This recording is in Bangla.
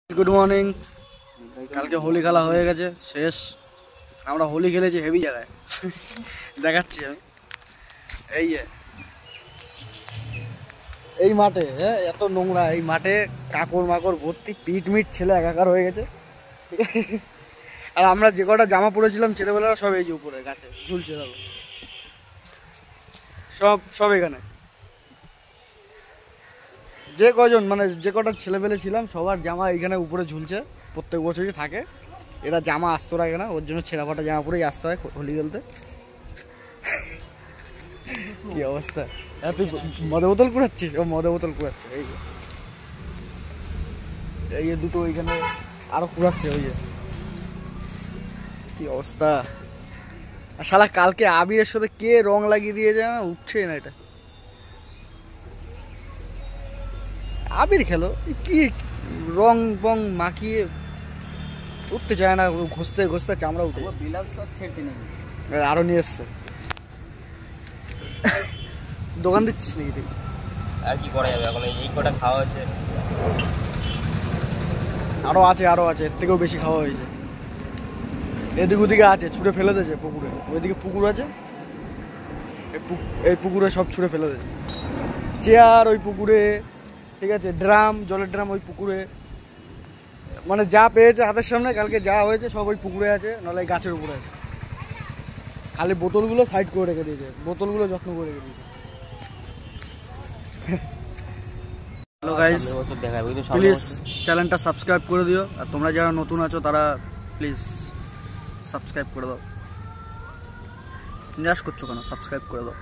Good morning. कल के होली खेला हो गए शेष। আমরা হোলি খেলেছি হেভি জায়গায় দেখাচ্ছি আমি। এই মাঠে এত নোংরা, এই মাঠে কাকড় মাকড় ভর্তি, পিট মিট ছেলে একাকার হয়ে গেছে। আর আমরা যে কটা জামা পরেছিলাম ছেলেবেলারা সব এই যে উপরে গাছে ঝুলছে, দেখো সব সব এখানে। যে কজন মানে যে কটা ছেলেবেলে ছিলাম সবার জামা এইখানে উপরে ঝুলছে, প্রত্যেক বছরই থাকে। এরা জামা আসতে রাখে না, ওর জন্য ছেঁড়া ফাটা জামা পরেই আসতে হয় হোলি খেলতে। কি অবস্থা! তুই মদে বোতল কুড়াচ্ছিস? ও মদে বোতল কুড়াচ্ছে। এই যে দুটো ওইখানে আরো কুড়াচ্ছে। ওই যে কি অবস্থা! আর শালা কালকে আবিরের সাথে কে রং লাগিয়ে দিয়ে যায় না, উঠছে না এটা। আবির খেলো কি রং বং মাখিয়ে উঠতে চায় না, ঘষতে ঘষতে চামড়া উঠে। আরো নিয়ে এসছে। দোকান দিচ্ছিস নাকি তুই? আর কি করা যাবে, এখন এই কটা খাওয়া হয়েছে। আরো আছে, আরো আছে, এর থেকেও বেশি খাওয়া হয়েছে। এদিক ওদিকে আছে, ছুঁড়ে ফেলে দিয়েছে পুকুরে। ওইদিকে পুকুর আছে, এই পুকুরে সব ছুঁড়ে ফেলে দিয়েছে। চেয়ার ওই পুকুরে, ঠিক আছে, ড্রাম, জলের ড্রাম ওই পুকুরে। মানে যা পেয়েছে হাতের সামনে, কালকে যা হয়েছে সব ওই পুকুরে আছে, নাহলে গাছের উপরে আছে। খালি বোতলগুলো সাইড করে রেখে দিয়েছে, বোতলগুলো যত্ন করে রেখে দিয়েছে। হ্যালো গাইস, প্লিজ চ্যানেলটা সাবস্ক্রাইব করে দিও। আর তোমরা যারা নতুন আছো তারা প্লিজ সাবস্ক্রাইব করে দাও। নিরাশ করছো কেন? সাবস্ক্রাইব করে দাও।